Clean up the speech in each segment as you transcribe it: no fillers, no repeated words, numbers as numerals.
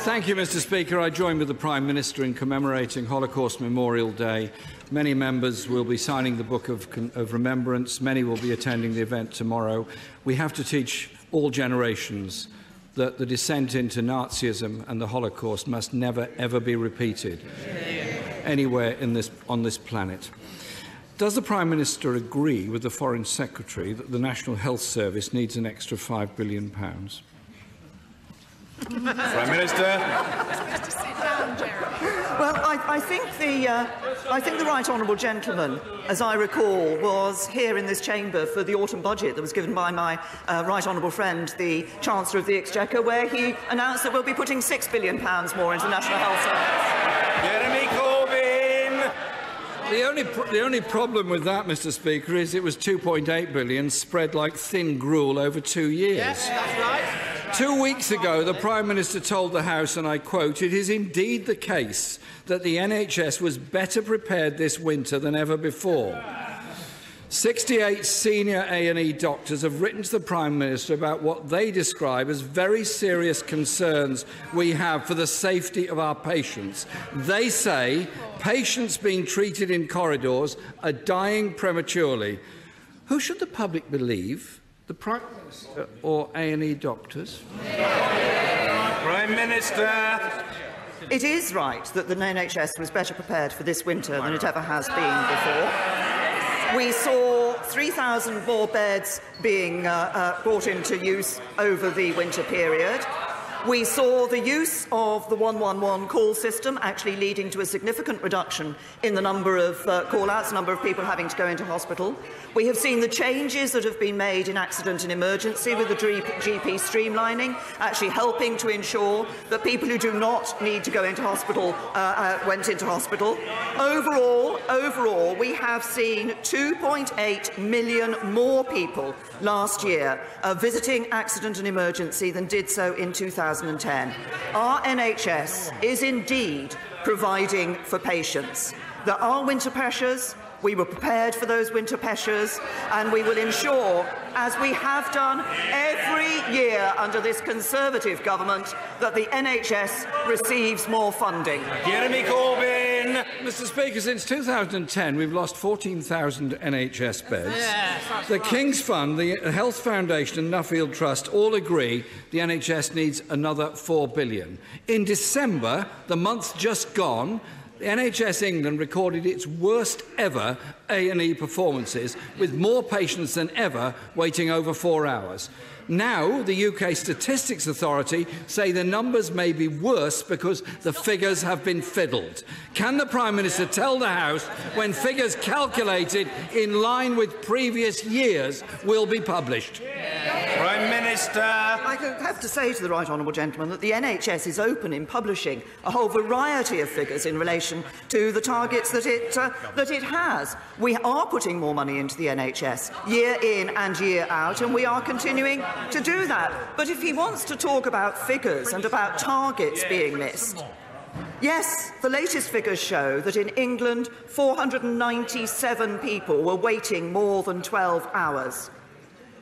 Thank you, Mr. Speaker. I join with the Prime Minister in commemorating Holocaust Memorial Day. Many members will be signing the Book of Remembrance. Many will be attending the event tomorrow. We have to teach all generations that the descent into Nazism and the Holocaust must never, ever be repeated anywhere on this planet. Does the Prime Minister agree with the Foreign Secretary that the National Health Service needs an extra £5 billion? Prime Minister. Well, I think the right honourable gentleman, as I recall, was here in this chamber for the autumn budget that was given by my right honourable friend, the Chancellor of the Exchequer, where he announced that we'll be putting £6 billion more into the National Health Service. Jeremy Corbyn. The only problem with that, Mr. Speaker, is it was £2.8 billion spread like thin gruel over 2 years. Yes, that's right. 2 weeks ago, the Prime Minister told the House, and I quote, "It is indeed the case that the NHS was better prepared this winter than ever before." 68 senior A&E doctors have written to the Prime Minister about what they describe as very serious concerns we have for the safety of our patients. They say patients being treated in corridors are dying prematurely. Who should the public believe? The Prime Minister or A&E doctors? Prime Minister. It is right that the NHS was better prepared for this winter than it ever has been before. We saw 3,000 more beds being brought into use over the winter period. We saw the use of the 111 call system actually leading to a significant reduction in the number of call-outs, the number of people having to go into hospital. We have seen the changes that have been made in accident and emergency with the GP streamlining, actually helping to ensure that people who do not need to go into hospital went into hospital. Overall, we have seen 2.8 million more people last year visiting accident and emergency than did so in 2010. Our NHS is indeed providing for patients. There are winter pressures. We were prepared for those winter pressures, and we will ensure, as we have done every year under this Conservative government, that the NHS receives more funding. Jeremy Corbyn. Mr. Speaker, since 2010, we've lost 14,000 NHS beds. The King's Fund, the Health Foundation and Nuffield Trust all agree the NHS needs another £4 billion. In December, the month just gone, the NHS England recorded its worst ever A&E performances, with more patients than ever waiting over 4 hours. Now, the UK Statistics Authority say the numbers may be worse because the figures have been fiddled. Can the Prime Minister tell the House when figures calculated in line with previous years will be published? Prime Minister. I have to say to the right honourable gentleman that the NHS is open in publishing a whole variety of figures in relation to the targets that it has. We are putting more money into the NHS year in and year out, and we are continuing to do that. But if he wants to talk about figures and about targets being missed, yes, the latest figures show that in England 497 people were waiting more than 12 hours.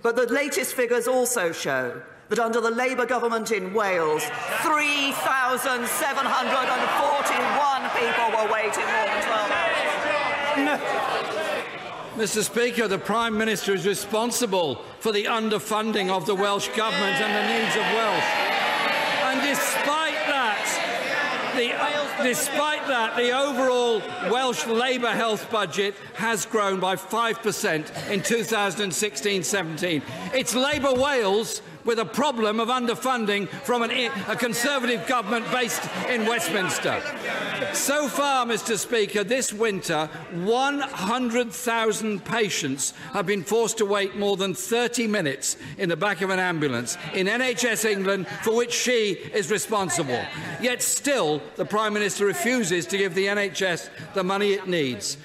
But the latest figures also show that under the Labour government in Wales, 3,741 people were waiting more than 12 hours. Mr. Speaker, the Prime Minister is responsible for the underfunding of the Welsh Government and the needs of Welsh. And despite that, the overall Welsh Labour health budget has grown by 5% in 2016-17. It's Labour Wales with a problem of underfunding from a Conservative government based in Westminster. So far, Mr. Speaker, this winter, 100,000 patients have been forced to wait more than 30 minutes in the back of an ambulance in NHS England, for which she is responsible. Yet still, the Prime Minister refuses to give the NHS the money it needs.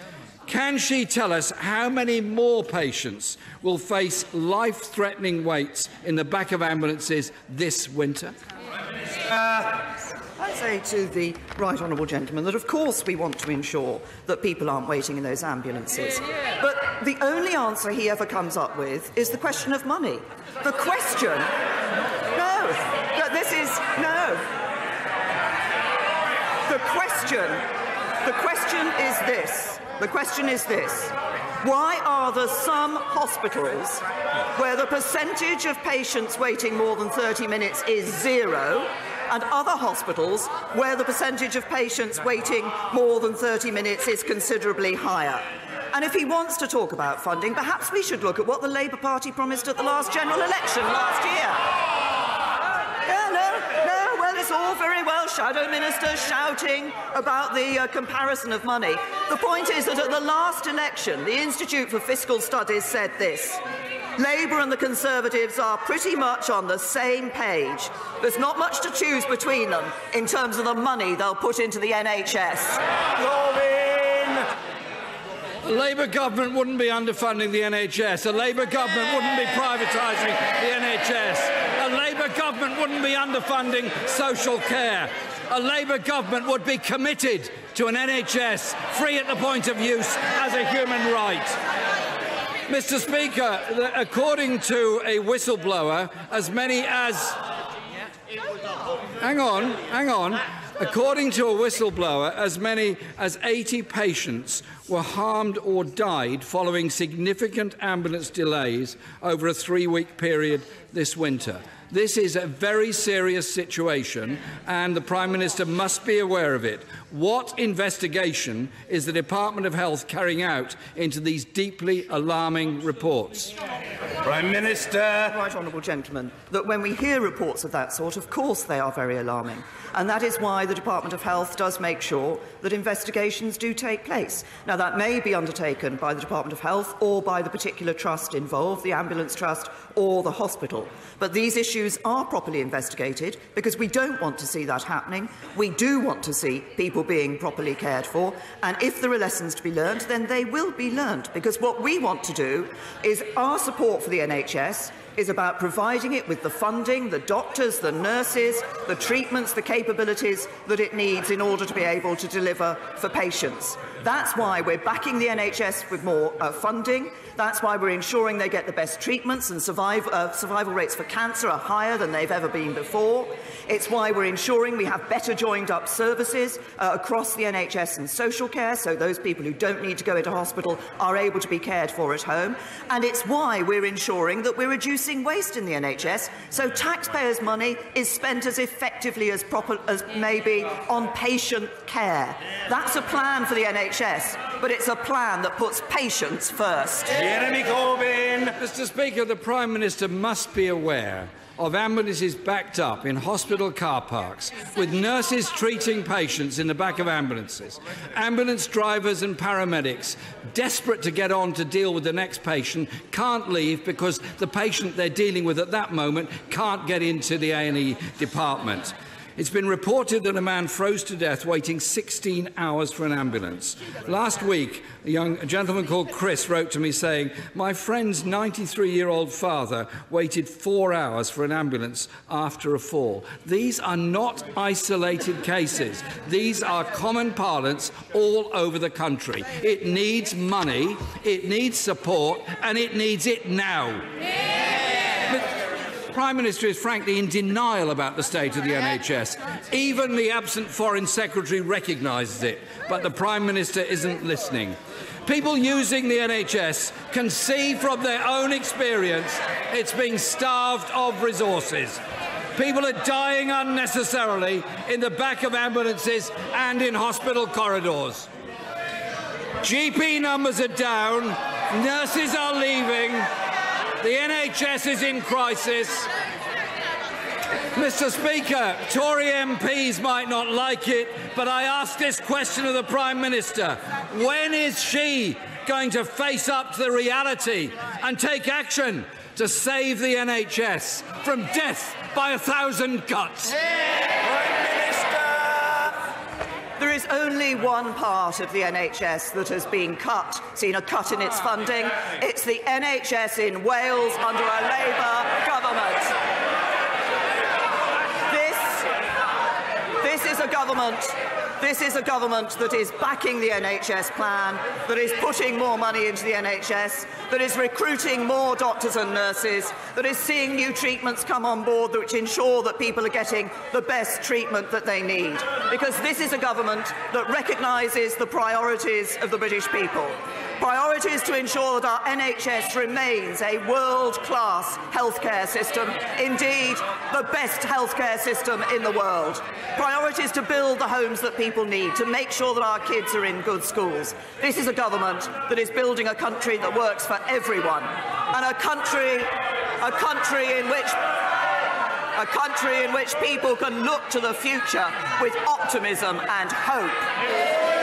Can she tell us how many more patients will face life-threatening waits in the back of ambulances this winter? I say to the right honourable gentleman that, of course, we want to ensure that people aren't waiting in those ambulances. But the only answer he ever comes up with is the question of money. The question... No. This is... No. question is this. Why are there some hospitals where the percentage of patients waiting more than 30 minutes is 0, and other hospitals where the percentage of patients waiting more than 30 minutes is considerably higher? And if he wants to talk about funding, perhaps we should look at what the Labour Party promised at the last general election last year. It's all very well shadow ministers shouting about the comparison of money. The point is that at the last election, the Institute for Fiscal Studies said this: Labour and the Conservatives are pretty much on the same page. There's not much to choose between them in terms of the money they'll put into the NHS. Corbyn! A Labour government wouldn't be underfunding the NHS. A Labour government wouldn't be privatising the NHS. A Labour government wouldn't be underfunding social care. A Labour government would be committed to an NHS free at the point of use as a human right. Mr. Speaker, according to a whistleblower, as many as... Hang on. According to a whistleblower, as many as 80 patients were harmed or died following significant ambulance delays over a 3-week period this winter. This is a very serious situation, and the Prime Minister must be aware of it. What investigation is the Department of Health carrying out into these deeply alarming reports? Prime Minister. Right, honourable gentleman, that when we hear reports of that sort, of course they are very alarming. And that is why the Department of Health does make sure that investigations do take place. Now, that may be undertaken by the Department of Health or by the particular trust involved, the ambulance trust or the hospital. But these issues are properly investigated because we don't want to see that happening. We do want to see people being properly cared for. And if there are lessons to be learned, then they will be learned. Because what we want to do is our support for the NHS is about providing it with the funding, the doctors, the nurses, the treatments, the capabilities that it needs in order to be able to deliver for patients. That's why we're backing the NHS with more funding. That's why we're ensuring they get the best treatments, and survival rates for cancer are higher than they've ever been before. It's why we're ensuring we have better joined-up services across the NHS and social care, so those people who don't need to go into hospital are able to be cared for at home. And it's why we're ensuring that we're reducing waste in the NHS, so taxpayers' money is spent as effectively as maybe on patient care. That's a plan for the NHS, but it's a plan that puts patients first. Jeremy Corbyn. Mr. Speaker, the Prime Minister must be aware of ambulances backed up in hospital car parks, with nurses treating patients in the back of ambulances, ambulance drivers and paramedics desperate to get on to deal with the next patient, can't leave because the patient they're dealing with at that moment can't get into the A&E department. It's been reported that a man froze to death waiting 16 hours for an ambulance. Last week, a gentleman called Chris wrote to me saying, "My friend's 93-year-old father waited 4 hours for an ambulance after a fall." These are not isolated cases. These are common parlance all over the country. It needs money, it needs support, and it needs it now. The Prime Minister is frankly in denial about the state of the NHS. Even the absent Foreign Secretary recognises it, but the Prime Minister isn't listening. People using the NHS can see from their own experience it's being starved of resources. People are dying unnecessarily in the back of ambulances and in hospital corridors. GP numbers are down, nurses are leaving, the NHS is in crisis. Mr. Speaker, Tory MPs might not like it, but I ask this question of the Prime Minister. When is she going to face up to the reality and take action to save the NHS from death by 1,000 cuts? Prime Minister. There is only one part of the NHS that has been seen a cut in its funding. It's the NHS in Wales under a Labour government. This is a government This is a government that is backing the NHS plan, that is putting more money into the NHS, that is recruiting more doctors and nurses, that is seeing new treatments come on board which ensure that people are getting the best treatment that they need. Because this is a government that recognises the priorities of the British people. Priorities to ensure that our NHS remains a world-class healthcare system, indeed the best healthcare system in the world. Priorities to build the homes that people need, to make sure that our kids are in good schools. This is a government that is building a country that works for everyone, and a country in which people can look to the future with optimism and hope.